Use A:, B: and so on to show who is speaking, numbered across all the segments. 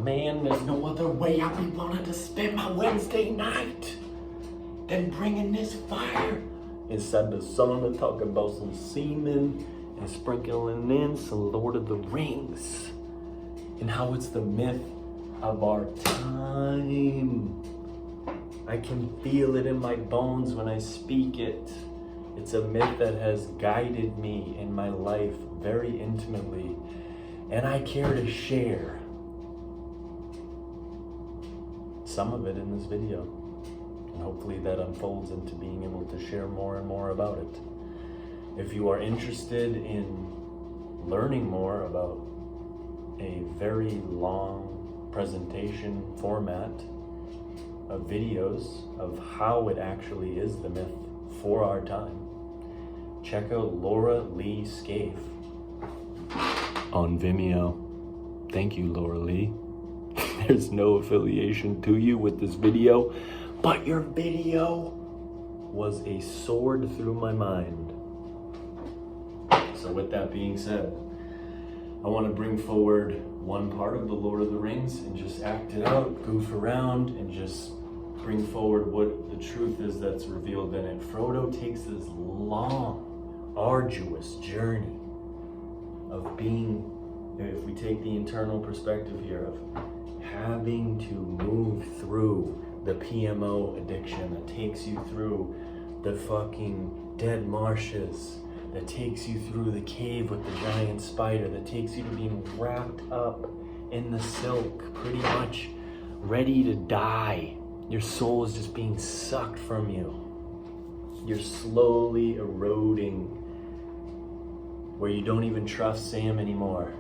A: man, there's no other way I'd be wanting to spend my Wednesday night than bringing this fire inside the sauna, talking about some semen and sprinkling in some Lord of the Rings and how it's the myth of our time. I can feel it in my bones when I speak it. It's a myth that has guided me in my life very intimately, and I care to share some of it in this video. And hopefully that unfolds into being able to share more and more about it. If you are interested in learning more about a very long presentation format of videos of how it actually is the myth for our time, check out Loralee Scaife on Vimeo. Thank you, Loralee. There's no affiliation to you with this video, but your video was a sword through my mind. So with that being said, I want to bring forward one part of the Lord of the Rings and just act it out, goof around, and just bring forward what the truth is that's revealed in it. Frodo takes this long, arduous journey of being, if we take the internal perspective here, of having to move through the PMO addiction that takes you through the fucking dead marshes, that takes you through the cave with the giant spider, that takes you to being wrapped up in the silk, pretty much ready to die. Your soul is just being sucked from you. You're slowly eroding where you don't even trust Sam anymore.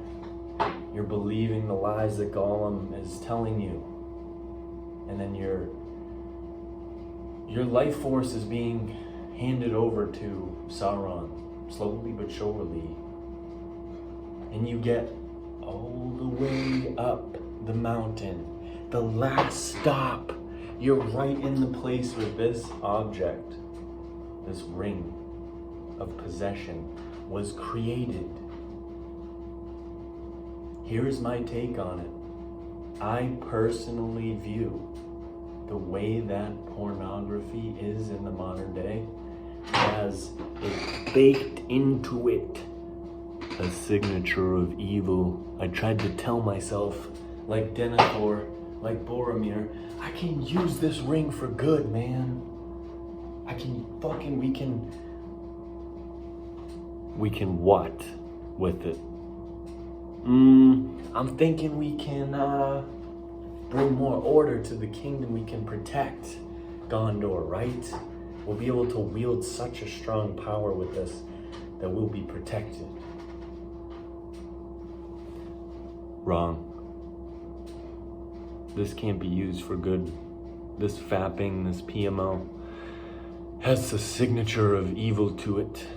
A: You're believing the lies that Gollum is telling you. And then your life force is being handed over to Sauron, slowly but surely. And you get all the way up the mountain. The last stop, you're right in the place where this object, this ring of possession, was created. Here's my take on it. I personally view the way that pornography is in the modern day as it baked into it a signature of evil. I tried to tell myself, like Denethor, like Boromir, I can use this ring for good, man. We can what with it? I'm thinking we can bring more order to the kingdom. We can protect Gondor, right? We'll be able to wield such a strong power with this that we'll be protected. Wrong. This can't be used for good. This fapping, this PMO, has the signature of evil to it.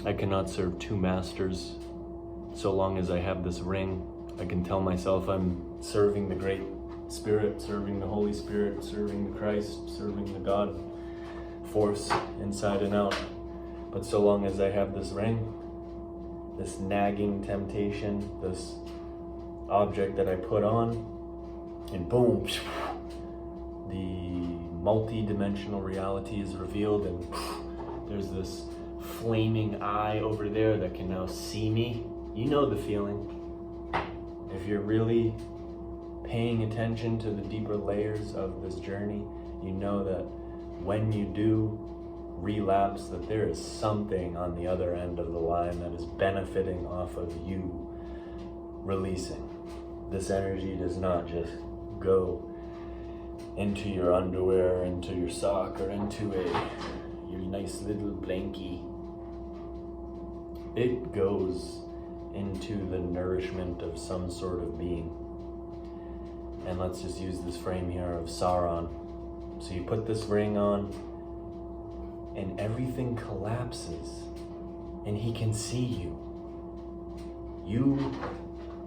A: I cannot serve two masters. So long as I have this ring, I can tell myself I'm serving the Great Spirit, serving the Holy Spirit, serving the Christ, serving the God force inside and out. But so long as I have this ring, this nagging temptation, this object that I put on, and boom, the multi-dimensional reality is revealed, and there's this flaming eye over there that can now see me. You know the feeling. If you're really paying attention to the deeper layers of this journey, you know that when you do relapse, that there is something on the other end of the line that is benefiting off of you releasing. This energy does not just go into your underwear, into your sock, or into your nice little blankie. It goes into the nourishment of some sort of being. And let's just use this frame here of Sauron. So you put this ring on, and everything collapses, and he can see you. You,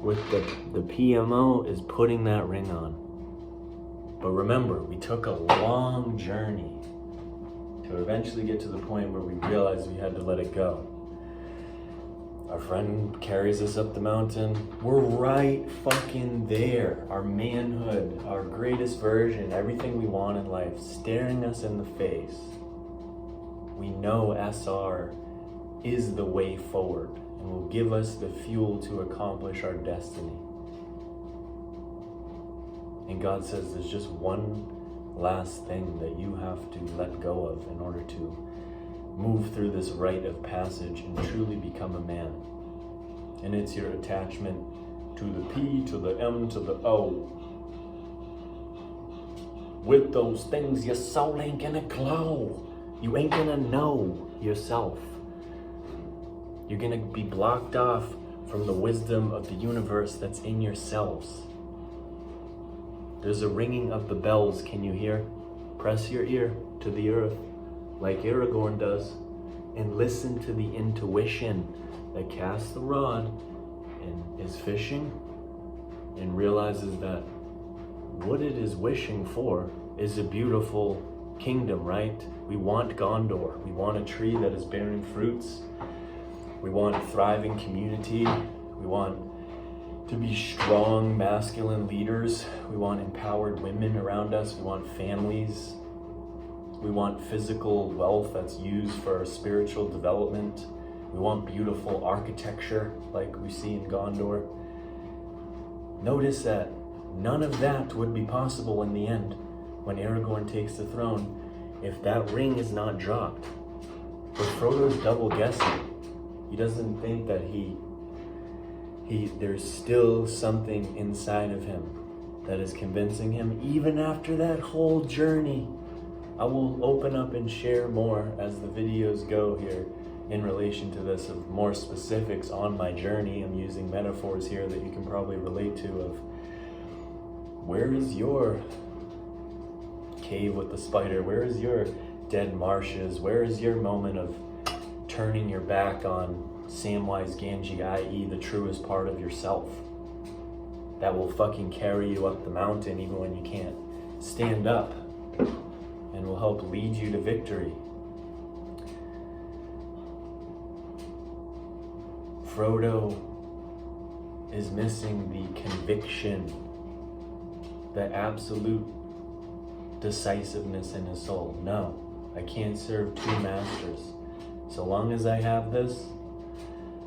A: with the PMO, is putting that ring on. But remember, we took a long journey to eventually get to the point where we realized we had to let it go. Our friend carries us up the mountain. We're right fucking there. Our manhood, our greatest version, everything we want in life, staring us in the face. We know SR is the way forward and will give us the fuel to accomplish our destiny. And God says there's just one last thing that you have to let go of in order to move through this rite of passage and truly become a man. And it's your attachment to the P, to the M, to the O. With those things, your soul ain't gonna glow. You ain't gonna know yourself. You're gonna be blocked off from the wisdom of the universe that's in yourselves. There's a ringing of the bells, can you hear? Press your ear to the earth, like Aragorn does, and listen to the intuition that casts the rod and is fishing and realizes that what it is wishing for is a beautiful kingdom, right? We want Gondor. We want a tree that is bearing fruits. We want a thriving community. We want to be strong, masculine leaders. We want empowered women around us. We want families. We want physical wealth that's used for our spiritual development. We want beautiful architecture like we see in Gondor. Notice that none of that would be possible in the end when Aragorn takes the throne if that ring is not dropped. But Frodo's double guessing. He doesn't think that there's still something inside of him that is convincing him, even after that whole journey. I will open up and share more as the videos go here in relation to this, of more specifics on my journey. I'm using metaphors here that you can probably relate to, of where is your cave with the spider? Where is your dead marshes? Where is your moment of turning your back on Samwise Gamgee, i.e. the truest part of yourself, that will fucking carry you up the mountain even when you can't stand up, and will help lead you to victory? Frodo is missing the conviction, the absolute decisiveness in his soul. No, I can't serve two masters. So long as I have this,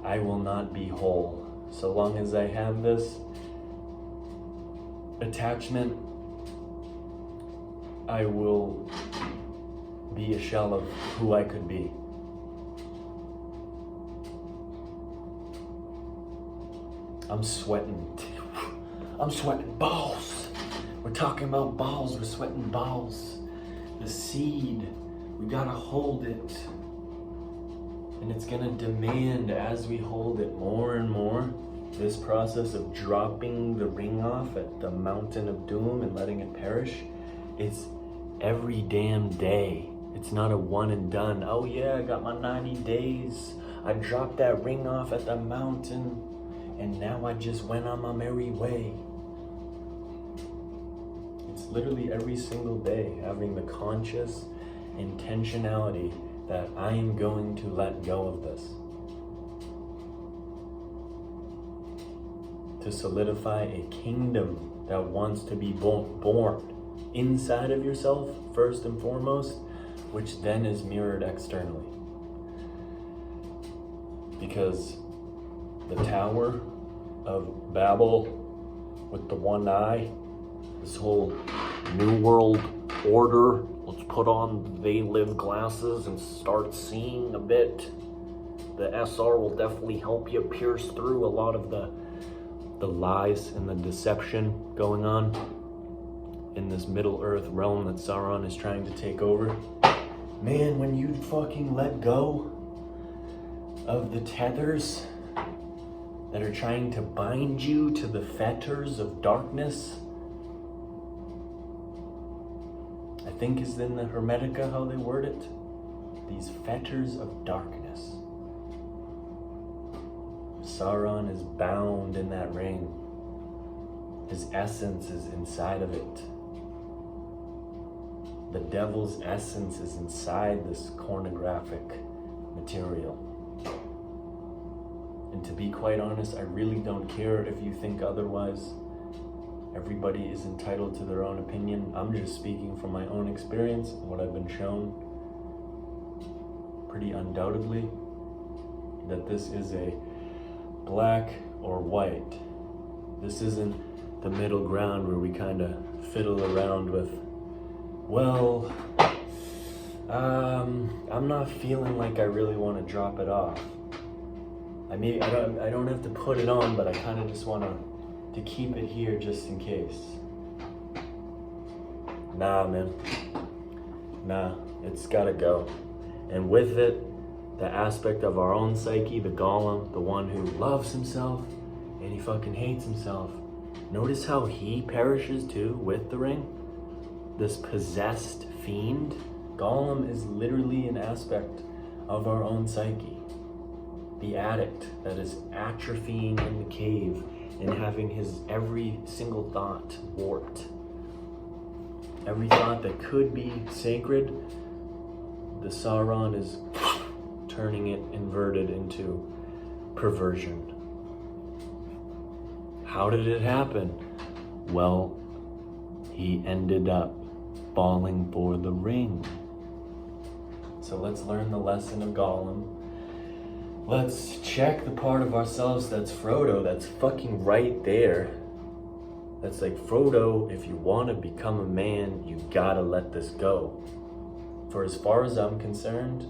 A: I will not be whole. So long as I have this attachment, I will be a shell of who I could be. I'm sweating. I'm sweating balls. We're talking about balls. We're sweating balls. The seed, we gotta hold it. And it's gonna demand, as we hold it more and more, this process of dropping the ring off at the mountain of doom and letting it perish. It's every damn day. It's not a one and done. Oh yeah, I got my 90 days. I dropped that ring off at the mountain and now I just went on my merry way. It's literally every single day having the conscious intentionality that I am going to let go of this, to solidify a kingdom that wants to be born inside of yourself first and foremost, which then is mirrored externally. Because the Tower of Babel with the one eye, this whole New World Order, let's put on they live glasses and start seeing a bit. The SR will definitely help you pierce through a lot of the lies and the deception going on in this Middle Earth realm that Sauron is trying to take over. Man, when you fucking let go of the tethers that are trying to bind you to the fetters of darkness, I think is in the Hermetica how they word it, these fetters of darkness. Sauron is bound in that ring. His essence is inside of it. The devil's essence is inside this pornographic material. And to be quite honest, I really don't care if you think otherwise. Everybody is entitled to their own opinion. I'm just speaking from my own experience and what I've been shown pretty undoubtedly, that this is a black or white. This isn't the middle ground where we kind of fiddle around with, well, I'm not feeling like I really want to drop it off. I don't have to put it on, but I kind of just want to keep it here just in case. Nah, man. Nah, it's gotta go. And with it, the aspect of our own psyche, the golem, the one who loves himself and he fucking hates himself. Notice how he perishes too with the ring? This possessed fiend. Golem is literally an aspect of our own psyche. The addict that is atrophying in the cave and having his every single thought warped. Every thought that could be sacred, the Sauron is turning it inverted into perversion. How did it happen? Well, he ended up falling for the ring. So let's learn the lesson of Gollum. Let's check the part of ourselves that's Frodo, that's fucking right there. That's like, Frodo, if you want to become a man, you gotta let this go. For as far as I'm concerned,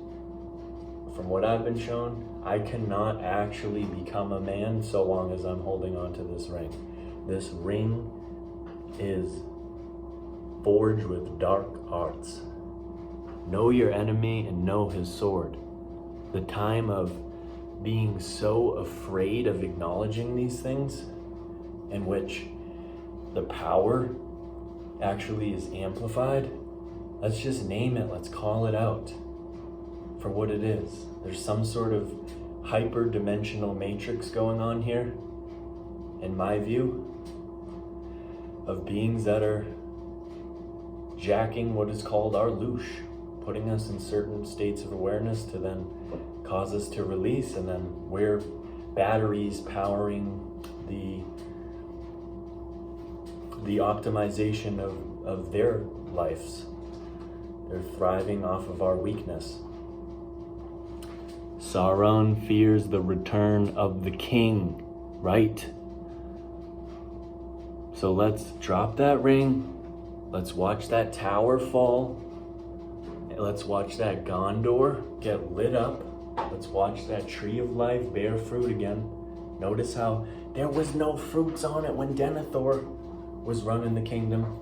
A: from what I've been shown, I cannot actually become a man so long as I'm holding on to this ring. This ring is forged with dark arts. Know your enemy and know his sword. The time of being so afraid of acknowledging these things, in which the power actually is amplified, let's just name it, let's call it out for what it is. There's some sort of hyper-dimensional matrix going on here, in my view, of beings that are jacking what is called our loosh, putting us in certain states of awareness to then cause us to release, and then we're batteries powering the optimization of their lives. They're thriving off of our weakness. Sauron fears the return of the king, right? So let's drop that ring. Let's watch that tower fall. Let's watch that Gondor get lit up. Let's watch that tree of life bear fruit again. Notice how there was no fruits on it when Denethor was running the kingdom.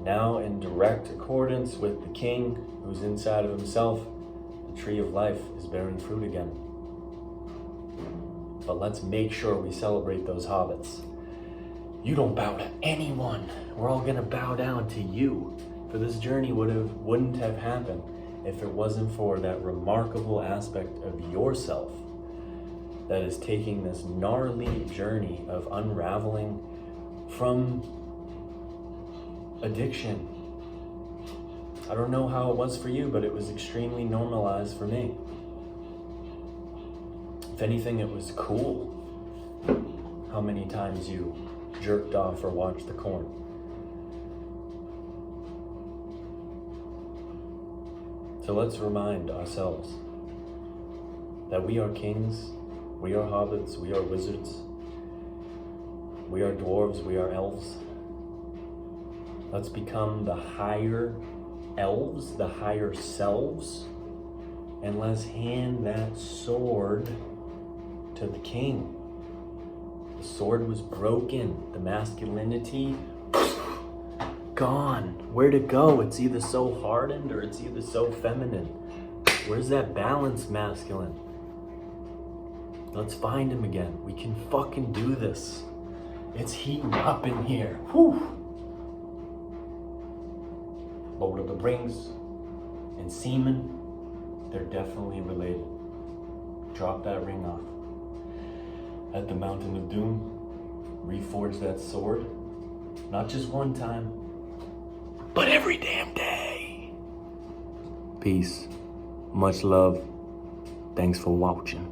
A: Now, in direct accordance with the king who's inside of himself, the tree of life is bearing fruit again. But let's make sure we celebrate those hobbits. You don't bow to anyone. We're all gonna bow down to you. For this journey wouldn't have happened if it wasn't for that remarkable aspect of yourself that is taking this gnarly journey of unraveling from addiction. I don't know how it was for you, but it was extremely normalized for me. If anything, it was cool how many times you jerked off or watched the corn. So let's remind ourselves that we are kings, we are hobbits, we are wizards, we are dwarves, we are elves. Let's become the higher elves, the higher selves, and let's hand that sword to the king. The sword was broken, the masculinity gone. Where'd it go? It's either so hardened or it's either so feminine. Where's that balanced masculine? Let's find him again. We can fucking do this. It's heating up in here. Whew. Lord of the Rings and semen, they're definitely related. Drop that ring off. At the Mountain of Doom, reforge that sword. Not just one time, but every damn day. Peace. Much love. Thanks for watching.